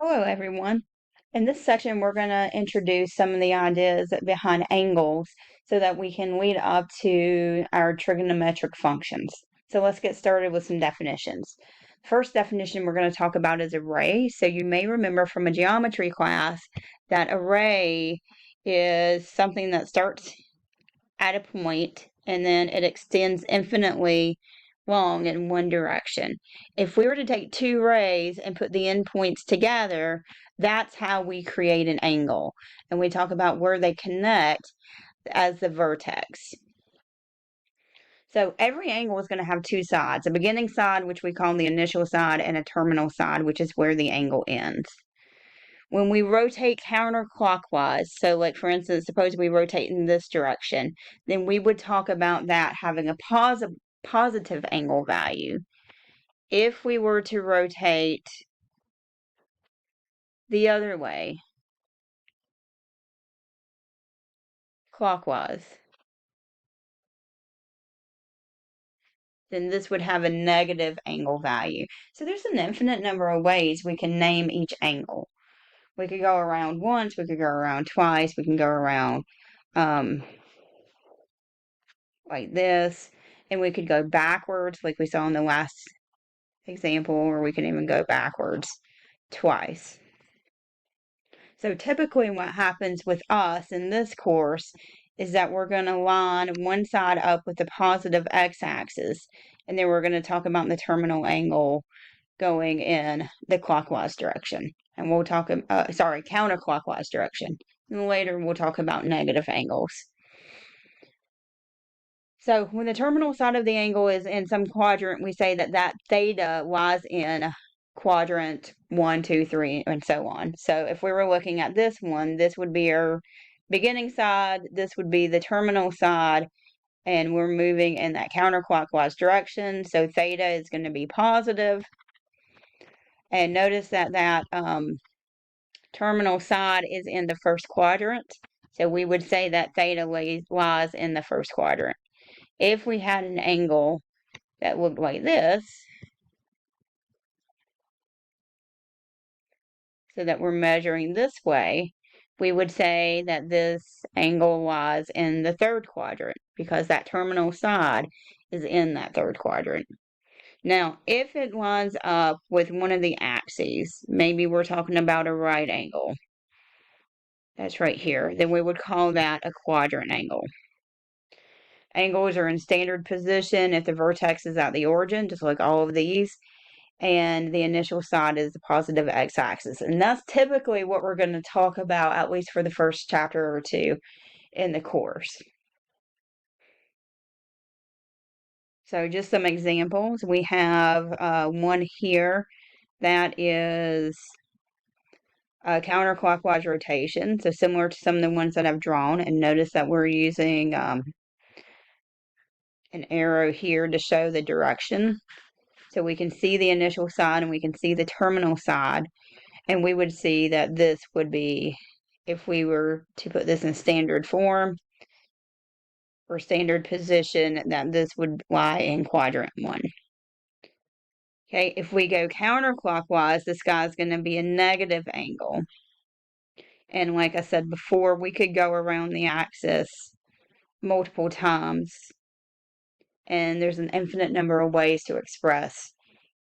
Hello, everyone. In this section, we're going to introduce some of the ideas behind angles so that we can lead up to our trigonometric functions. So let's get started with some definitions. First definition we're going to talk about is array. So you may remember from a geometry class that array is something that starts at a point and then it extends infinitely long in one direction. If we were to take two rays and put the endpoints together, that's how we create an angle. And we talk about where they connect as the vertex. So every angle is going to have two sides, a beginning side, which we call the initial side, and a terminal side, which is where the angle ends. When we rotate counterclockwise, so like for instance, suppose we rotate in this direction, then we would talk about that having a positive angle value. If we were to rotate the other way, clockwise, then this would have a negative angle value. So there's an infinite number of ways we can name each angle. We could go around once, we could go around twice, we can go around like this, and we could go backwards like we saw in the last example, or we can even go backwards twice. So typically what happens with us in this course is that we're going to line one side up with the positive x-axis, and then we're going to talk about the terminal angle going in the clockwise direction. And we'll talk, counterclockwise direction. And later we'll talk about negative angles. So when the terminal side of the angle is in some quadrant, we say that theta lies in quadrant 1, 2, 3, and so on. So if we were looking at this one, this would be our beginning side, this would be the terminal side, and we're moving in that counterclockwise direction. So theta is going to be positive. And notice that terminal side is in the first quadrant. So we would say that theta lies in the first quadrant. If we had an angle that looked like this, so that we're measuring this way, we would say that this angle lies in the third quadrant because that terminal side is in that third quadrant. Now, if it lines up with one of the axes, maybe we're talking about a right angle, that's right here, then we would call that a quadrant angle. Angles are in standard position if the vertex is at the origin, just like all of these, and the initial side is the positive x-axis. And that's typically what we're going to talk about, at least for the first chapter or two in the course. So just some examples. We have one here that is a counterclockwise rotation, so similar to some of the ones that I've drawn. And notice that we're using an arrow here to show the direction. So we can see the initial side and we can see the terminal side. And we would see that this would be, if we were to put this in standard form or standard position, that this would lie in quadrant 1. Okay, if we go counterclockwise, this guy's going to be a negative angle. And like I said before, we could go around the axis multiple times. And there's an infinite number of ways to express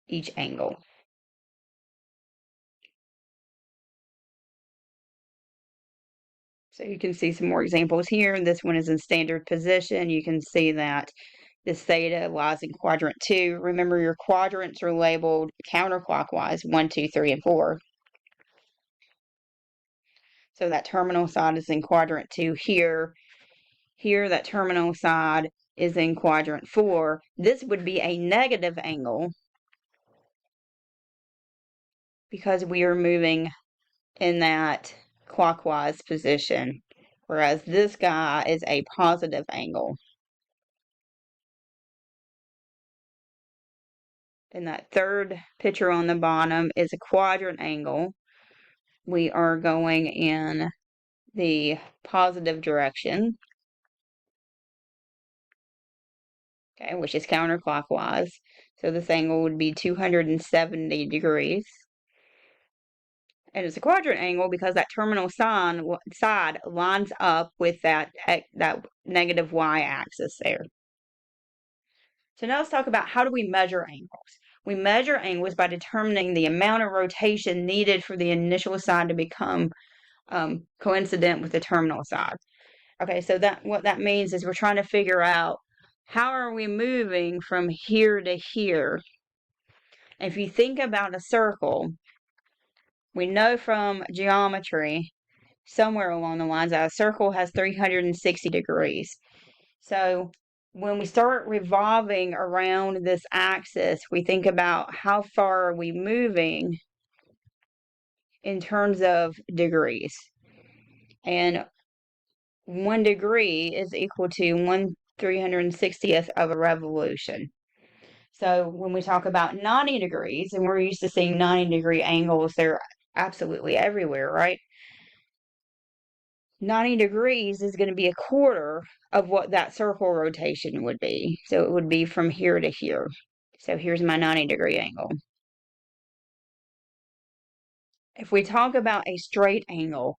each angle. So you can see some more examples here. This one is in standard position. You can see that this theta lies in quadrant 2. Remember, your quadrants are labeled counterclockwise, 1, 2, 3, and 4. So that terminal side is in quadrant 2 here. Here, that terminal side is in quadrant 4. This would be a negative angle because we are moving in that clockwise position, whereas this guy is a positive angle. And that third picture on the bottom is a quadrant angle. We are going in the positive direction, okay, which is counterclockwise. So this angle would be 270 degrees. And it's a quadrant angle because that terminal side lines up with that negative y-axis there. So now let's talk about how do we measure angles. We measure angles by determining the amount of rotation needed for the initial side to become coincident with the terminal side. Okay, so what that means is we're trying to figure out how are we moving from here to here. If you think about a circle, we know from geometry somewhere along the lines that a circle has 360 degrees. So when we start revolving around this axis, we think about how far are we moving in terms of degrees. And 1 degree is equal to 1/360th of a revolution. So when we talk about 90 degrees, and we're used to seeing 90-degree angles, they're absolutely everywhere, right? 90 degrees is going to be a quarter of what that circle rotation would be. So it would be from here to here. So here's my 90-degree angle. If we talk about a straight angle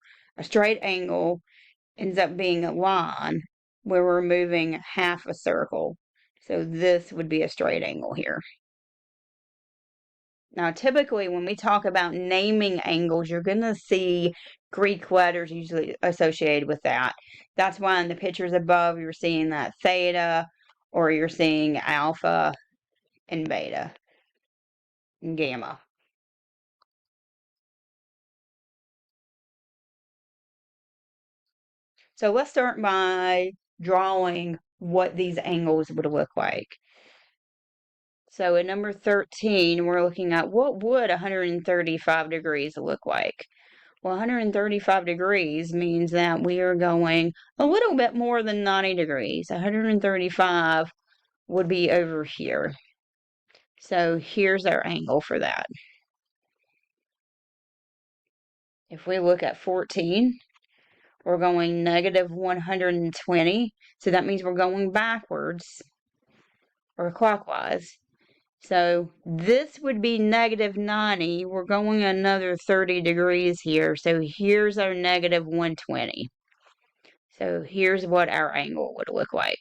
ends up being a line where we're moving half a circle. So this would be a straight angle here. Now, typically when we talk about naming angles, you're going to see Greek letters usually associated with that. That's why in the pictures above, you're seeing that theta, or you're seeing alpha and beta and gamma. So let's start by drawing what these angles would look like. So in number 13, we're looking at what would 135 degrees look like. Well, 135 degrees means that we are going a little bit more than 90 degrees. 135 would be over here. So here's our angle for that. If we look at 14, we're going negative 120. So that means we're going backwards or clockwise. So this would be negative 90. We're going another 30 degrees here. So here's our negative 120. So here's what our angle would look like.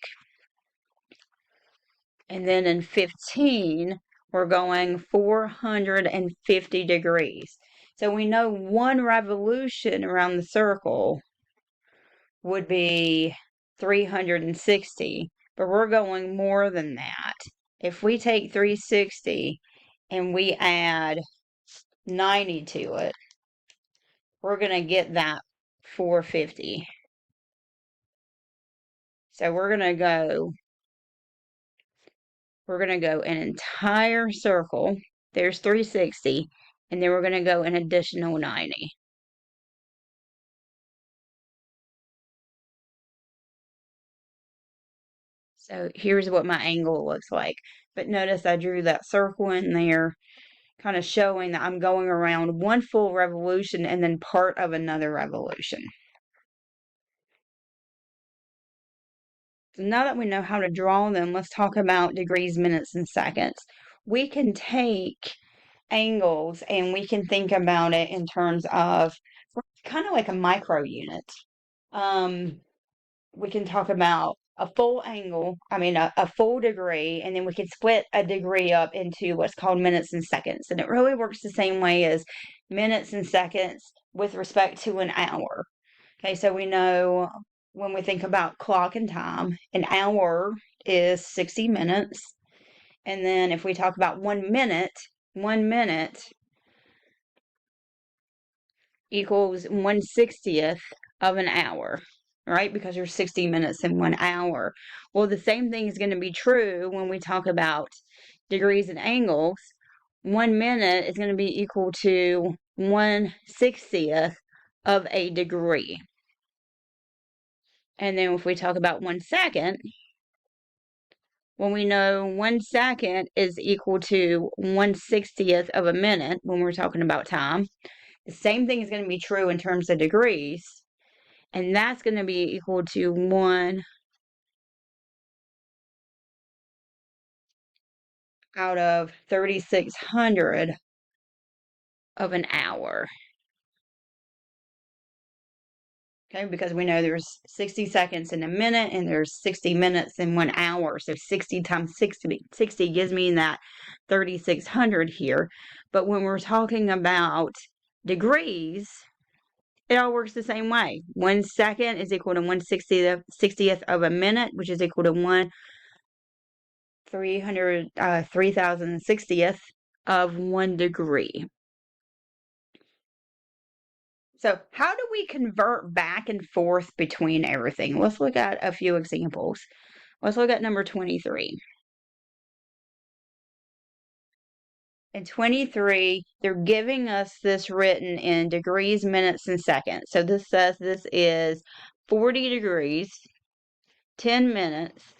And then in 15, we're going 450 degrees. So we know 1 revolution around the circle would be 360, but we're going more than that. If we take 360 and we add 90 to it, we're going to get that 450. So we're going to go an entire circle. There's 360, and then we're going to go an additional 90. So here's what my angle looks like. But notice I drew that circle in there, kind of showing that I'm going around 1 full revolution and then part of another revolution. So now that we know how to draw them, let's talk about degrees, minutes, and seconds. We can take angles and we can think about it in terms of kind of like a micro unit. We can talk about a full angle, a full degree, and then we can split a degree up into what's called minutes and seconds. And it really works the same way as minutes and seconds with respect to an hour. Okay, so we know when we think about clock and time, an hour is 60 minutes. And then if we talk about 1 minute equals 1/60th of an hour, right? Because there's 60 minutes in 1 hour. Well, the same thing is going to be true when we talk about degrees and angles. 1 minute is going to be equal to 1/60th of a degree. And then if we talk about 1 second, when we know 1 second is equal to 1/60th of a minute when we're talking about time, the same thing is going to be true in terms of degrees, and that's going to be equal to 1 out of 3,600 of an hour. Okay, because we know there's 60 seconds in a minute and there's 60 minutes in 1 hour. So 60 times 60 gives me that 3,600 here. But when we're talking about degrees, it all works the same way. 1 second is equal to 1/60th of a minute, which is equal to 3,060th of 1 degree. So how do we convert back and forth between everything? Let's look at a few examples. Let's look at number 23. In 23, they're giving us this written in degrees, minutes, and seconds. So this says this is 40 degrees, 10 minutes,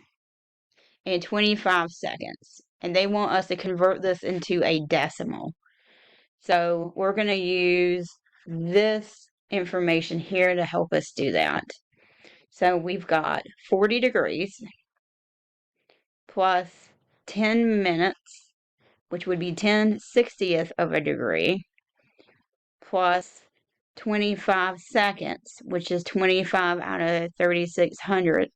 and 25 seconds. And they want us to convert this into a decimal. So we're going to use this information here to help us do that. So we've got 40 degrees plus 10 minutes, which would be 10/60th of a degree, plus 25 seconds, which is 25 out of 3,600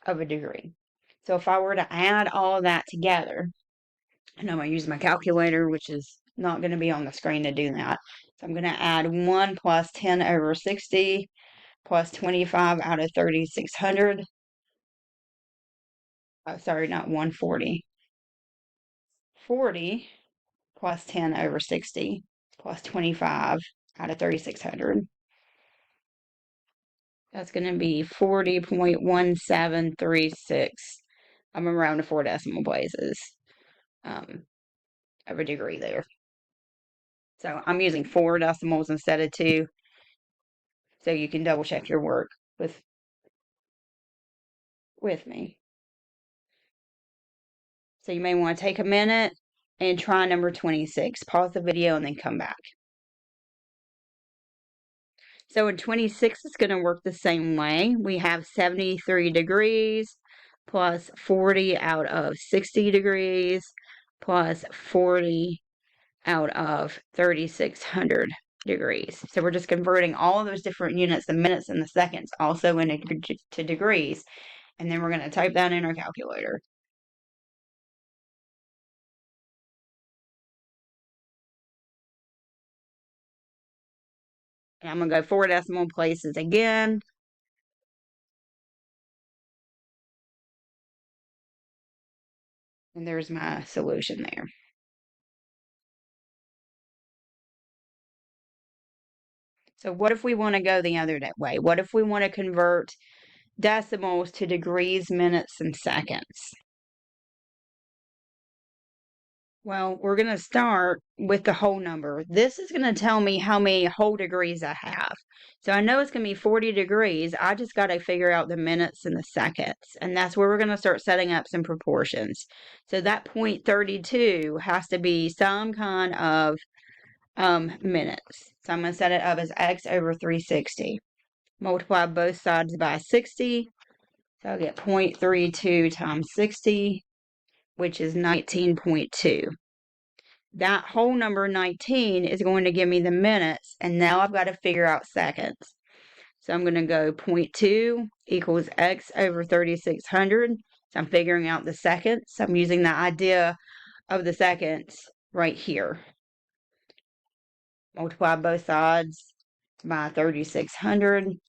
of a degree. So if I were to add all that together, and I'm going to use my calculator, which is not going to be on the screen to do that. So I'm going to add 1 plus 10/60 plus 25 out of 3,600. Sorry, not 140. 40 plus 10/60 plus 25 out of 3,600. That's going to be 40.1736. I'm around to 4 decimal places of a degree there. So I'm using 4 decimals instead of 2. So you can double check your work with me. So you may want to take a minute and try number 26. Pause the video and then come back. So in 26, it's going to work the same way. We have 73 degrees plus 40 out of 60 degrees plus 40 out of 3,600 degrees. So we're just converting all of those different units, the minutes and the seconds, also into degrees. And then we're going to type that in our calculator. And I'm going to go 4 decimal places again. And there's my solution there. So what if we want to go the other way? What if we want to convert decimals to degrees, minutes, and seconds? Well, we're going to start with the whole number. This is going to tell me how many whole degrees I have. So I know it's going to be 40 degrees. I just got to figure out the minutes and the seconds. And that's where we're going to start setting up some proportions. So that 0.32 has to be some kind of minutes. So I'm going to set it up as x over 360. Multiply both sides by 60. So I'll get 0.32 times 60, which is 19.2. That whole number 19 is going to give me the minutes, and now I've got to figure out seconds. So I'm going to go 0.2 equals x over 3,600. So I'm figuring out the seconds. I'm using the idea of the seconds right here. Multiply both sides by 3,600,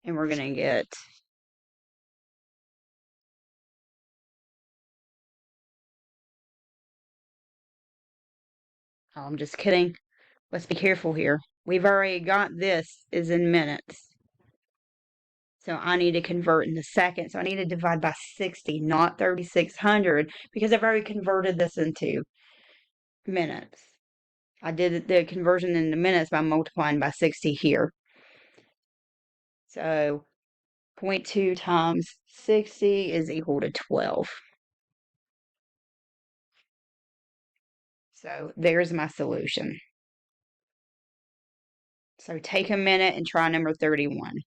and we're going to get oh, I'm just kidding. Let's be careful here. We've already got this is in minutes. So I need to convert into seconds. So I need to divide by 60, not 3,600, because I've already converted this into minutes. I did the conversion into minutes by multiplying by 60 here. So 0.2 times 60 is equal to 12. So there's my solution. So take a minute and try number 31.